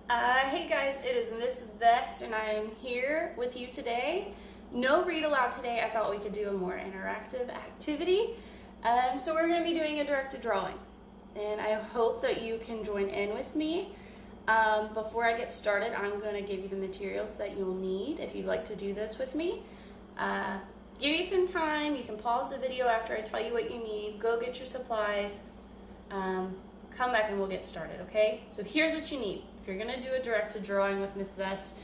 Hey guys, it is Miss Vest and I am here with you today. No read aloud today. I thought we could do a more interactive activity. So we're going to be doing a directed drawing. And I hope that you can join in with me. Before I get started, I'm going to give you the materials that you'll need if you'd like to do this with me. Give you some time. You can pause the video after I tell you what you need. Go get your supplies. Come back and we'll get started, okay? So here's what you need. If you're gonna do a directed drawing with Miss Vest,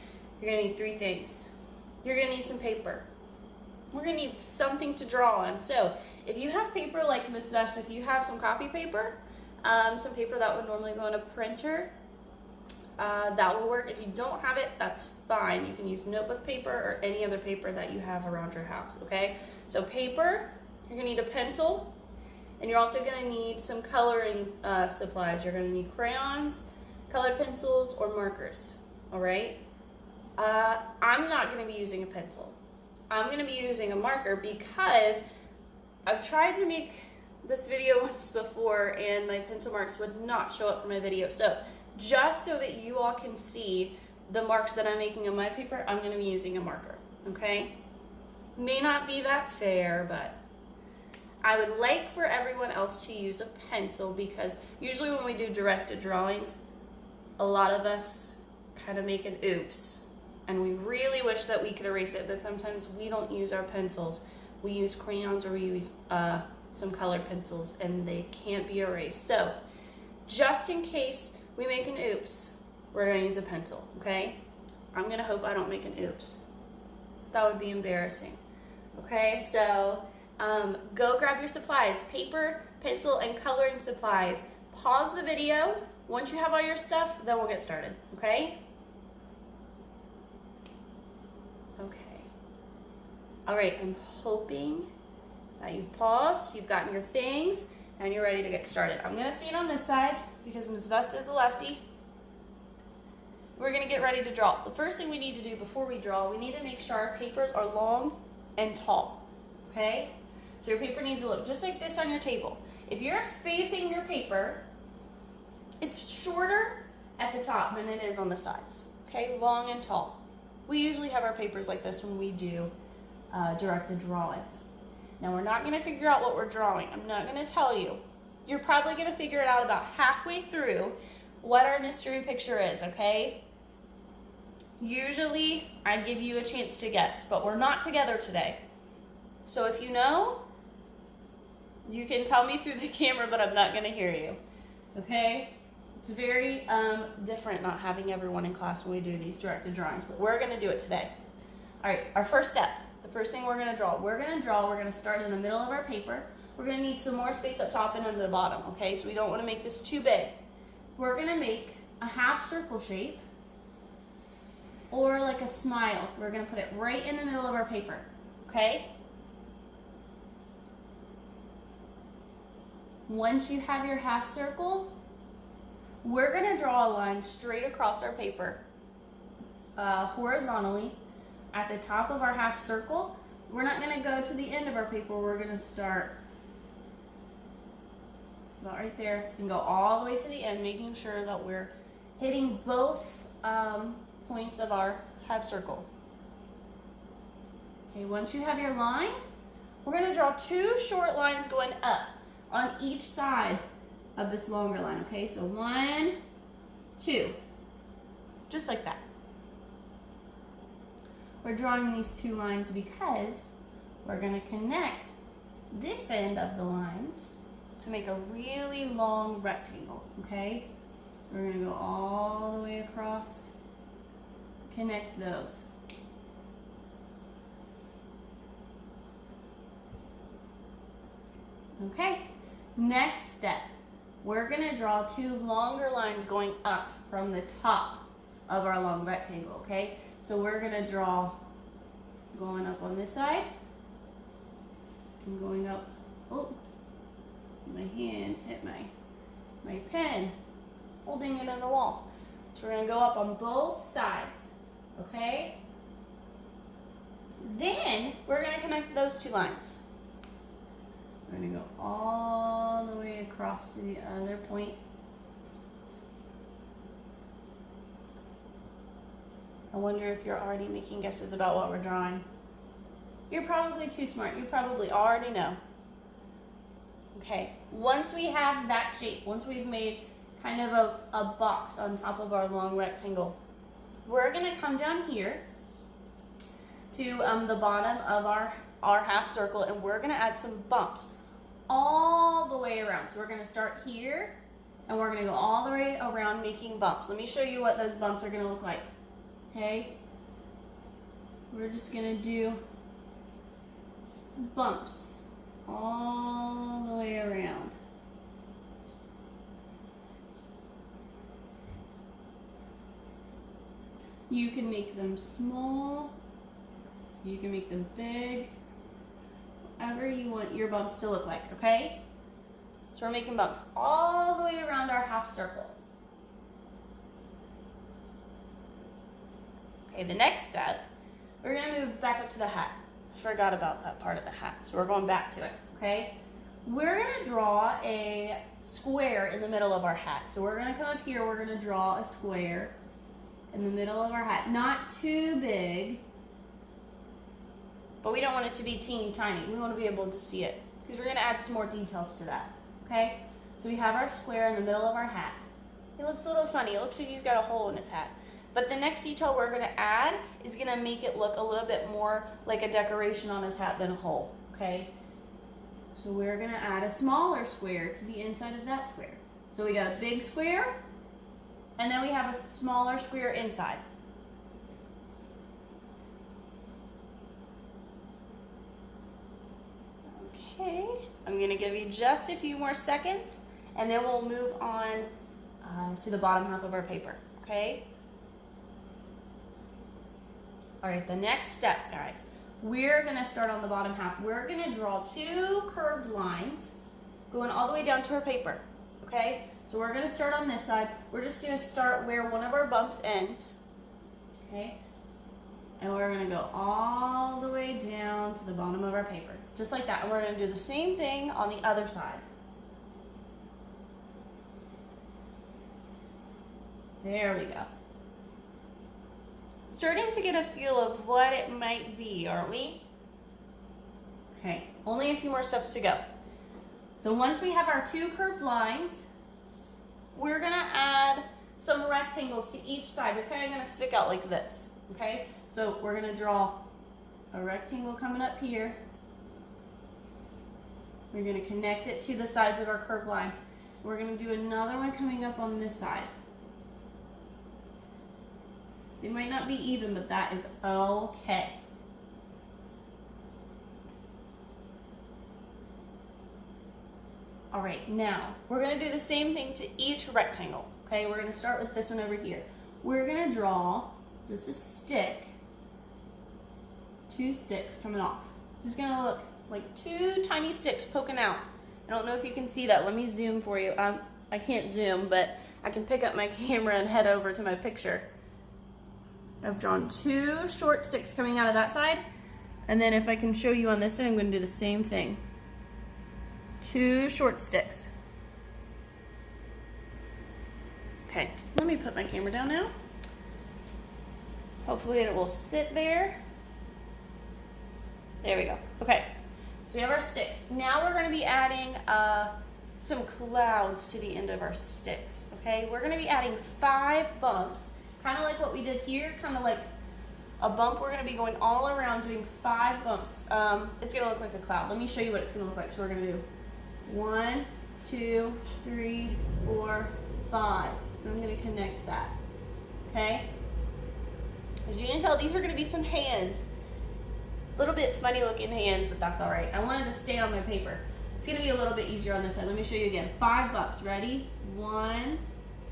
you're gonna need three things. You're gonna need some paper. We're gonna need something to draw on. So if you have paper like Miss Vest, if you have some copy paper, some paper that would normally go in a printer, that will work. If you don't have it, that's fine. You can use notebook paper or any other paper that you have around your house, okay? So paper, you're gonna need a pencil, and you're also going to need some coloring supplies. You're going to need crayons, colored pencils, or markers, all right? I'm not going to be using a pencil. I'm going to be using a marker because I've tried to make this video once before and my pencil marks would not show up for my video. So just so that you all can see the marks that I'm making on my paper, I'm going to be using a marker, okay? May not be that fair, but I would like for everyone else to use a pencil because usually when we do directed drawings, a lot of us kind of make an oops and we really wish that we could erase it, but sometimes we don't use our pencils. We use crayons or we use some colored pencils and they can't be erased. So just in case we make an oops, we're gonna use a pencil, okay? I'm gonna hope I don't make an oops. That would be embarrassing. Okay, so go grab your supplies, paper, pencil, and coloring supplies. Pause the video. Once you have all your stuff, then we'll get started, okay? Okay. All right, I'm hoping that you've paused, you've gotten your things, and you're ready to get started. I'm gonna stand on this side because Ms. Vesta is a lefty. We're gonna get ready to draw. The first thing we need to do before we draw, we need to make sure our papers are long and tall, okay? So your paper needs to look just like this on your table. If you're facing your paper, it's shorter at the top than it is on the sides, okay? Long and tall. We usually have our papers like this when we do directed drawings. Now we're not gonna figure out what we're drawing. I'm not gonna tell you. You're probably gonna figure it out about halfway through what our mystery picture is, okay? Usually I give you a chance to guess, but we're not together today. So if you know, you can tell me through the camera, but I'm not going to hear you, okay? It's very different not having everyone in class when we do these directed drawings, but we're going to do it today. All right, our first step, the first thing we're going to draw. We're going to start in the middle of our paper. We're going to need some more space up top and on the bottom, okay? So we don't want to make this too big. We're going to make a half circle shape or like a smile. We're going to put it right in the middle of our paper, okay? Once you have your half circle, we're going to draw a line straight across our paper, horizontally at the top of our half circle. We're not going to go to the end of our paper. We're going to start about right there and go all the way to the end, making sure that we're hitting both points of our half circle. Okay, once you have your line, we're going to draw two short lines going up on each side of this longer line, okay? So 1, 2, just like that. We're drawing these two lines because we're gonna connect this end of the lines to make a really long rectangle, okay? We're gonna go all the way across, connect those. Okay. Next step, we're gonna draw two longer lines going up from the top of our long rectangle, okay? So we're gonna draw going up on this side and going up, oh, my hand hit my pen, holding it on the wall. So we're gonna go up on both sides, okay? Then we're gonna connect those two lines. We're going to go all the way across to the other point. I wonder if you're already making guesses about what we're drawing. You're probably too smart. You probably already know. Okay, once we have that shape, once we've made kind of a box on top of our long rectangle, we're gonna come down here to the bottom of our half circle, and we're gonna add some bumps all the way around. So we're gonna start here, and we're gonna go all the way around making bumps. Let me show you what those bumps are gonna look like, okay? We're just gonna do bumps all the way around. You can make them small, you can make them big, whatever you want your bumps to look like, okay? So we're making bumps all the way around our half circle. Okay, the next step, we're gonna move back up to the hat. I forgot about that part of the hat, so we're going back to it, okay? We're gonna draw a square in the middle of our hat. So we're gonna come up here, we're gonna draw a square in the middle of our hat. Not too big, but we don't want it to be teeny tiny. We want to be able to see it because we're gonna add some more details to that, okay? So we have our square in the middle of our hat. It looks a little funny. It looks like he's got a hole in his hat. But the next detail we're gonna add is gonna make it look a little bit more like a decoration on his hat than a hole, okay? So we're gonna add a smaller square to the inside of that square. So we got a big square, and then we have a smaller square inside. Okay, I'm gonna give you just a few more seconds, and then we'll move on to the bottom half of our paper, okay? All right, the next step, guys, we're gonna start on the bottom half. We're gonna draw two curved lines going all the way down to our paper, okay? So we're gonna start on this side. We're just gonna start where one of our bumps ends, okay? And we're gonna go all the way down to the bottom of our paper, just like that. And we're gonna do the same thing on the other side. There we go. Starting to get a feel of what it might be, aren't we? Okay, only a few more steps to go. So once we have our two curved lines, we're gonna add some rectangles to each side. They're kind of gonna stick out like this, okay? So we're gonna draw a rectangle coming up here. We're gonna connect it to the sides of our curved lines. We're gonna do another one coming up on this side. They might not be even, but that is okay. All right, now we're gonna do the same thing to each rectangle, okay? We're gonna start with this one over here. We're gonna draw just a stick, two sticks coming off. It's just gonna look like two tiny sticks poking out. I don't know if you can see that. Let me zoom for you. I can't zoom, but I can pick up my camera and head over to my picture. I've drawn two short sticks coming out of that side, and then if I can show you on this side, I'm going to do the same thing. Two short sticks. Okay, let me put my camera down now. Hopefully it will sit there. There we go. Okay, so we have our sticks. Now we're going to be adding some clouds to the end of our sticks, okay? We're going to be adding 5 bumps. Kind of like what we did here, kind of like a bump. We're going to be going all around doing 5 bumps. It's going to look like a cloud. Let me show you what it's going to look like. So we're going to do 1, 2, 3, 4, 5. And I'm going to connect that. Okay? As you can tell, these are going to be some hands. A little bit funny looking hands, but that's all right. I wanted to stay on my paper. It's going to be a little bit easier on this side. Let me show you again. 5 bumps. Ready? 1,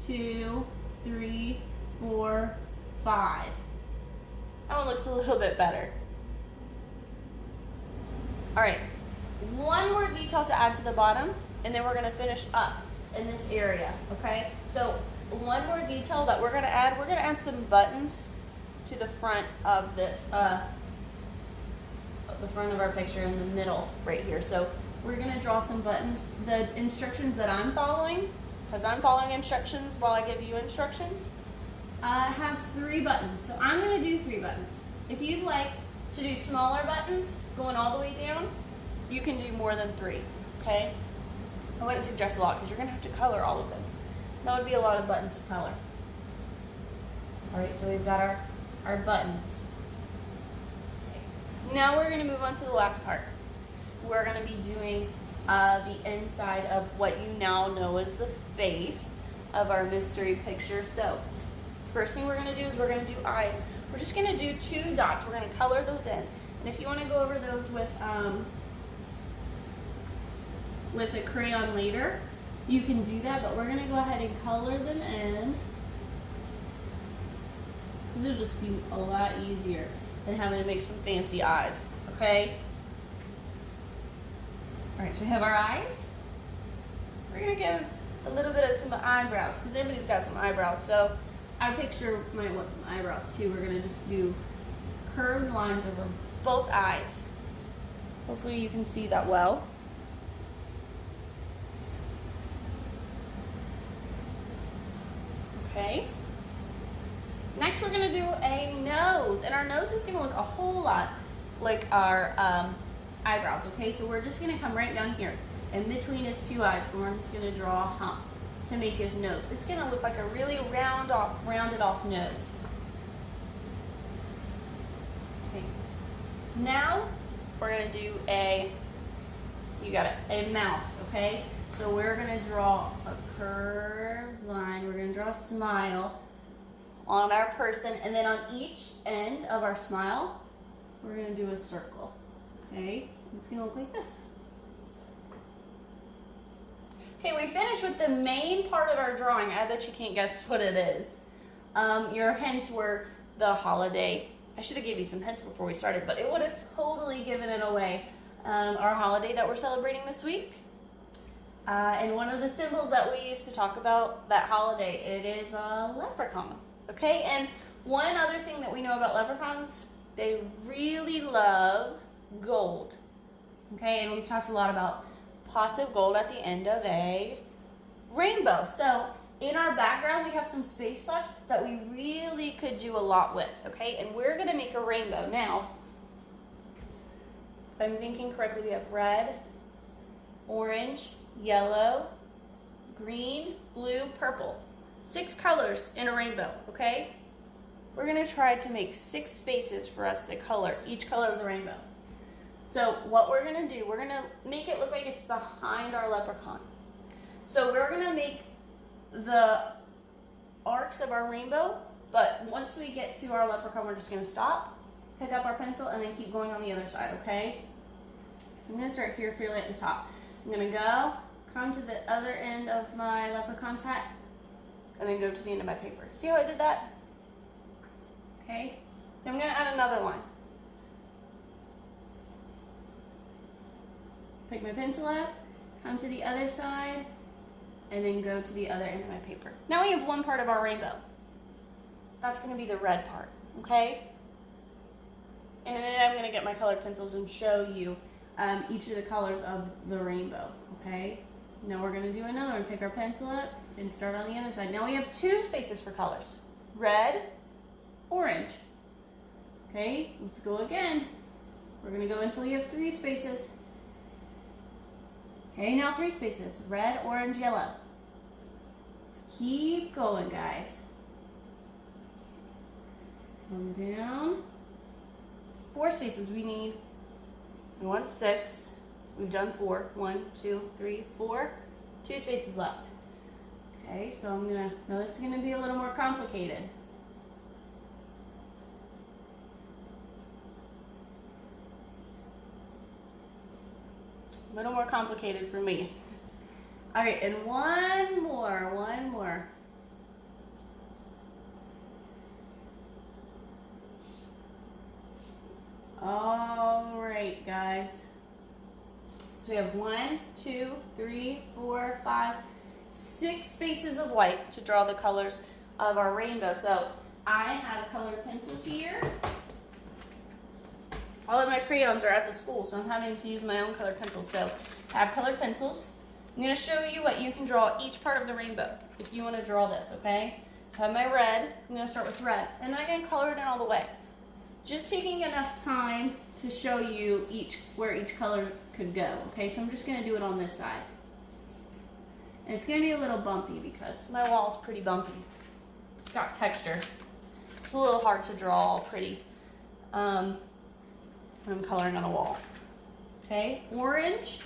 2, 3, 4, 5. That one looks a little bit better. All right, one more detail to add to the bottom, and then we're gonna finish up in this area, okay? So one more detail that we're gonna add some buttons to the front of this, the front of our picture in the middle right here. So we're gonna draw some buttons. The instructions that I'm following, because I'm following instructions while I give you instructions, has 3 buttons. So I'm going to do 3 buttons. If you'd like to do smaller buttons going all the way down, you can do more than 3, okay? I wouldn't suggest a lot because you're going to have to color all of them. That would be a lot of buttons to color. All right, so we've got our buttons. Okay. Now we're going to move on to the last part. We're going to be doing the inside of what you now know as the face of our mystery picture. So first thing we're going to do is we're going to do eyes. We're just going to do 2 dots. We're going to color those in. And if you want to go over those with a crayon later, you can do that, but we're going to go ahead and color them in. This will just be a lot easier than having to make some fancy eyes, okay? All right, so we have our eyes. We're going to give a little bit of some eyebrows because everybody's got some eyebrows. So our picture might want some eyebrows too. We're going to just do curved lines over both eyes. Hopefully you can see that well. Okay. Next we're going to do a nose, and our nose is going to look a whole lot like our eyebrows, okay? So we're just going to come right down here in between his 2 eyes, and we're just going to draw a hump to make his nose. It's going to look like a really rounded off nose. Okay. Now we're going to do a mouth, okay? So we're going to draw a curved line. We're going to draw a smile on our person, and then on each end of our smile, we're going to do a circle, okay? It's going to look like this. Okay, we finished with the main part of our drawing. I bet you can't guess what it is. Your hints were the holiday. I should have gave you some hints before we started, but it would have totally given it away. Our holiday that we're celebrating this week. And one of the symbols that we used to talk about that holiday, it is a leprechaun. Okay, and one other thing that we know about leprechauns, they really love gold. Okay, and we've talked a lot about pots of gold at the end of a rainbow. So in our background, we have some space left that we really could do a lot with. Okay, and we're going to make a rainbow. Now, if I'm thinking correctly, we have red, orange, yellow, green, blue, purple. 6 colors in a rainbow, okay? We're going to try to make 6 spaces for us to color each color of the rainbow. So what we're going to do, we're going to make it look like it's behind our leprechaun. So we're going to make the arcs of our rainbow, but once we get to our leprechaun, we're just going to stop, pick up our pencil, and then keep going on the other side, okay? So I'm going to start here fairly at the top. I'm going to go, come to the other end of my leprechaun's hat, and then go to the end of my paper. See how I did that? Okay. I'm going to add another one. Pick my pencil up, come to the other side, and then go to the other end of my paper. Now we have one part of our rainbow. That's going to be the red part, okay? And then I'm going to get my colored pencils and show you each of the colors of the rainbow, okay? Now we're going to do another one. Pick our pencil up and start on the other side. Now we have 2 spaces for colors. Red, orange. Okay, let's go again. We're going to go until we have 3 spaces. Okay, now 3 spaces. Red, orange, yellow. Let's keep going, guys. Come down. 4 spaces we need. We want 6. We've done 4. 1, 2, 3, 4. 2 spaces left. Okay, so now this is gonna be a little more complicated. A little more complicated for me. All right, and one more. All right, guys. So we have 1, 2, 3, 4, 5, 6 spaces of white to draw the colors of our rainbow. So I have colored pencils here. All of my crayons are at the school, so I'm having to use my own colored pencils. So I have colored pencils. I'm going to show you what you can draw each part of the rainbow if you want to draw this, okay? So I have my red. I'm gonna start with red. And I'm gonna color it in all the way. Just taking enough time to show you where each color could go. Okay, so I'm just gonna do it on this side. And it's gonna be a little bumpy because my wall's pretty bumpy. It's got texture. It's a little hard to draw all pretty when I'm coloring on a wall. Okay, orange.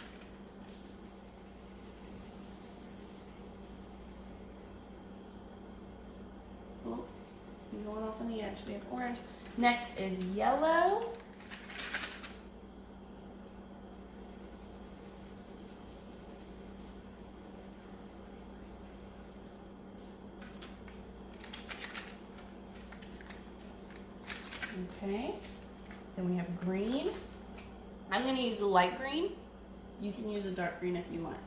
Oh, I'm going off on the edge. We have orange. Next is yellow. Okay, then we have green. I'm going to use a light green. You can use a dark green if you want.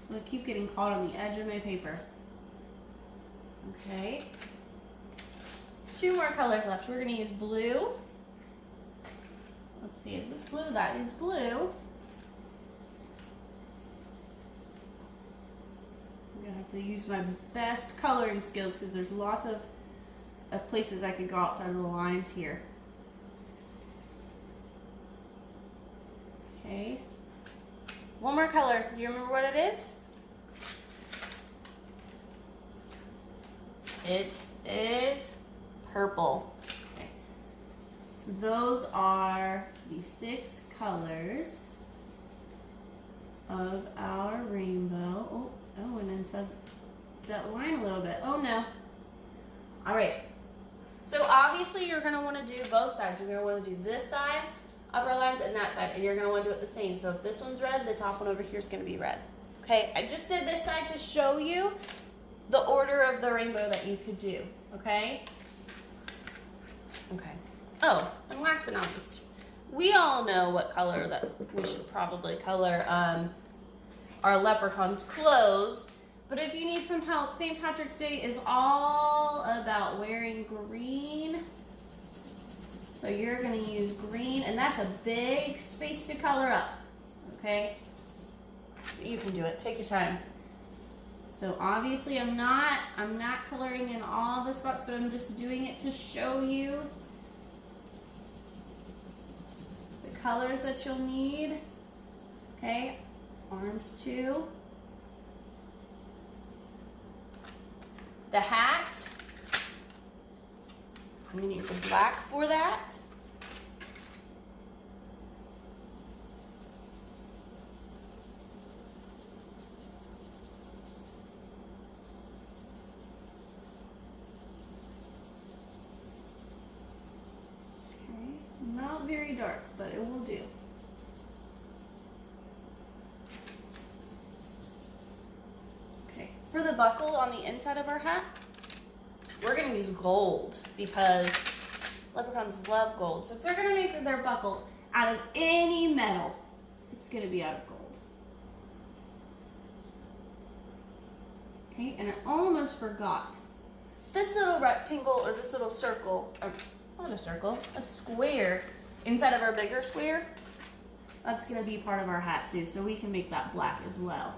I'm going to keep getting caught on the edge of my paper. Okay. 2 more colors left. We're going to use blue. Let's see, is this blue? That is blue. I have to use my best coloring skills because there's lots of places I could go outside of the lines here. Okay. One more color. Do you remember what it is? It is purple. Okay. So those are the 6 colors of our rainbow. Oh, and then sub that line a little bit. Oh no. All right. So obviously you're going to want to do both sides. You're going to want to do this side of our lines and that side, and you're going to want to do it the same. So if this one's red, the top one over here is going to be red. Okay, I just did this side to show you the order of the rainbow that you could do. Okay? Okay. Oh, and last but not least, we all know what color that we should probably color our leprechaun's clothes, but if you need some help, St. Patrick's Day is all about wearing green. So you're going to use green, and that's a big space to color up, okay? You can do it. Take your time. So obviously I'm not coloring in all the spots, but I'm just doing it to show you the colors that you'll need, okay? Arms too. The hat. I'm going to use some black for that. Okay, not very dark, but it will do. For the buckle on the inside of our hat, we're going to use gold because leprechauns love gold. So if they're going to make their buckle out of any metal, it's going to be out of gold. Okay, and I almost forgot. This little rectangle or this little circle, or not a circle, a square inside of our bigger square, that's going to be part of our hat too. So we can make that black as well.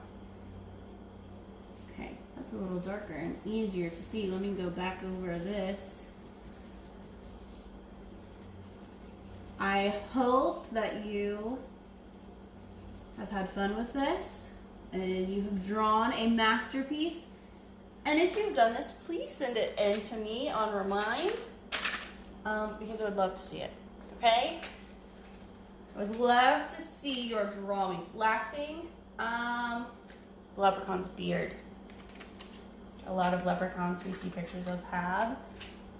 Okay, that's a little darker and easier to see. Let me go back over this. I hope that you have had fun with this and you have drawn a masterpiece. And if you've done this, please send it in to me on Remind because I would love to see it, okay? I would love to see your drawings. Last thing, the leprechaun's beard. A lot of leprechauns we see pictures of have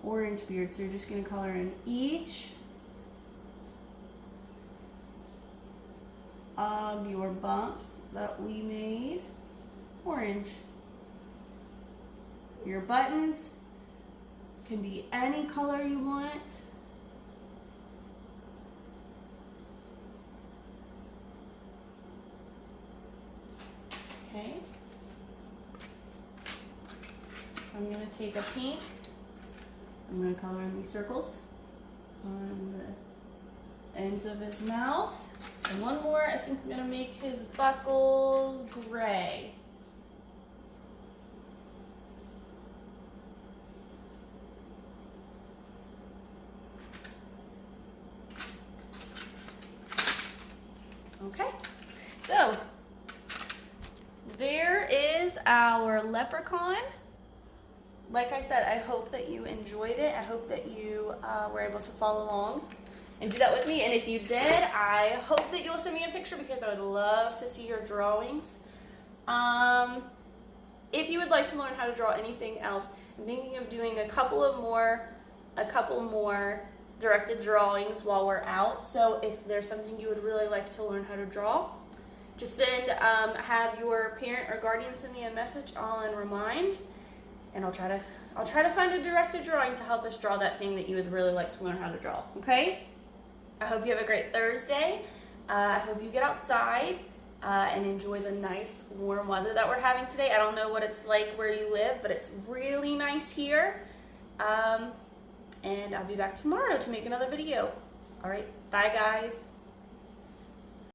orange beards, so you're just going to color in each of your bumps that we made orange. Your buttons can be any color you want. Okay. I'm going to take a pink. I'm going to color in these circles on the ends of his mouth. And one more, I think I'm gonna make his buckles gray. Okay, so there is our leprechaun. Like I said, I hope that you enjoyed it. I hope that you were able to follow along and do that with me. And if you did, I hope that you'll send me a picture because I would love to see your drawings. If you would like to learn how to draw anything else, I'm thinking of doing a couple more directed drawings while we're out. So if there's something you would really like to learn how to draw, just have your parent or guardian send me a message and remind, and I'll try to find a directed drawing to help us draw that thing that you would really like to learn how to draw. Okay? I hope you have a great Thursday. I hope you get outside and enjoy the nice warm weather that we're having today. I don't know what it's like where you live, but it's really nice here. And I'll be back tomorrow to make another video. All right, bye guys.